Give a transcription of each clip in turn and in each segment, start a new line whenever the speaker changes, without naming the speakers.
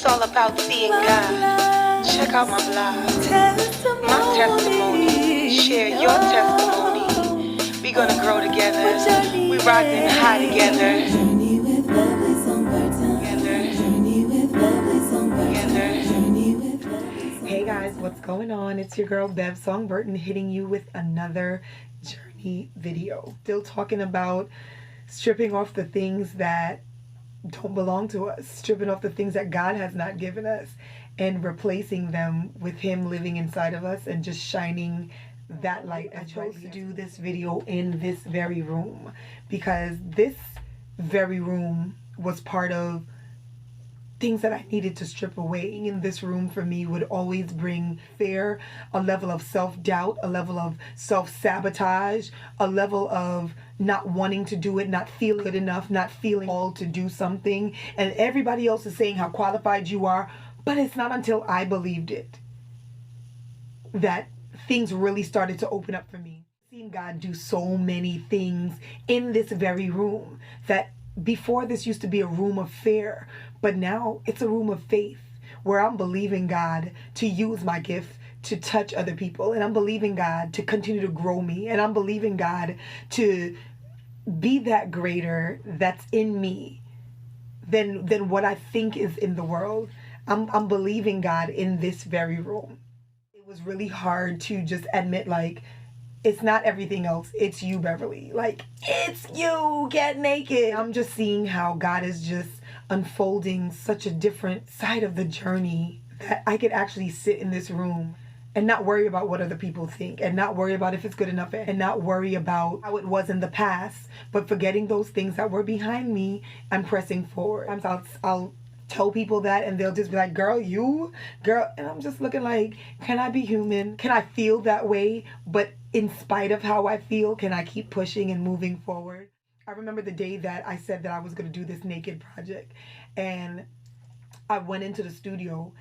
It's all about seeing God. Check out my blog. My testimony. Share your testimony. We gonna grow together. We riding high together.
Journey with Lovely Songbird Together. Journey with Lovely Songbird Journey with Lovely Songbird.
Hey guys, what's going on? It's your girl Bev Songburton hitting you with another journey video. Still talking about stripping off the things that don't belong to us, stripping off the things that God has not given us and replacing them with Him living inside of us and just shining that light. I chose to do this video in this very room because this very room was part of things that I needed to strip away. In this room for me would always bring fear, a level of self-doubt, a level of self-sabotage, a level of not wanting to do it, not feeling good enough, not feeling called to do something. And everybody else is saying how qualified you are, but it's not until I believed it that things really started to open up for me. Seeing God do so many things in this very room that before this used to be a room of fear, but now it's a room of faith where I'm believing God to use my gift to touch other people, and I'm believing God to continue to grow me, and I'm believing God to be that greater that's in me than what I think is in the world. I'm believing God in this very room. It was really hard to just admit, like, it's not everything else. It's you, Beverly. Like, it's you. Get naked. I'm just seeing how God is just unfolding such a different side of the journey that I could actually sit in this room and not worry about what other people think, and not worry about if it's good enough, and not worry about how it was in the past, but forgetting those things that were behind me and pressing forward. Sometimes I'll tell people that and they'll just be like, girl, and I'm just looking like, can I be human? Can I feel that way? But in spite of how I feel, can I keep pushing and moving forward? I remember the day that I said that I was going to do this naked project, and I went into the studio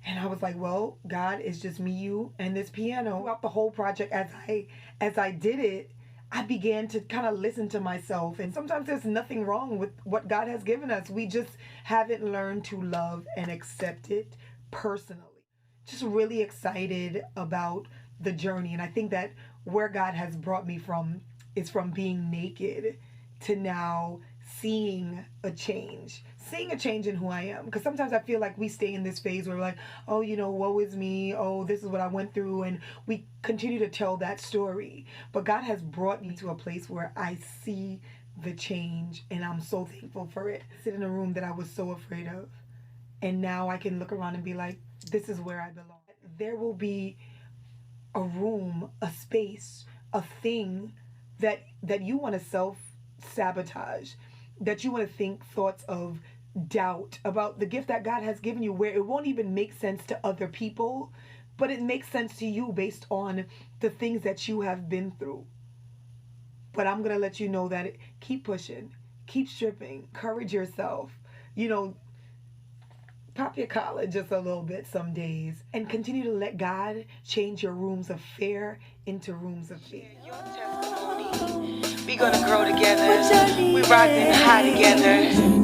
and I was like, well, God, it's just me, you, and this piano. Throughout the whole project, as I did it, I began to kind of listen to myself. And sometimes there's nothing wrong with what God has given us. We just haven't learned to love and accept it personally. Just really excited about the journey. And I think that where God has brought me from is from being naked to now seeing a change in who I am. Because sometimes I feel like we stay in this phase where we're like, oh, woe is me. Oh, this is what I went through. And we continue to tell that story. But God has brought me to a place where I see the change, and I'm so thankful for it. I sit in a room that I was so afraid of, and now I can look around and be like, this is where I belong. There will be a room, a space, a thing that you want to self-sabotage, that you want to think thoughts of doubt about the gift that God has given you, where it won't even make sense to other people, but it makes sense to you based on the things that you have been through. But I'm going to let you know that keep pushing, keep stripping, encourage yourself, pop your collar just a little bit some days, and continue to let God change your rooms of fear into rooms of faith.
Your testimony. We gonna grow together. We riding high together.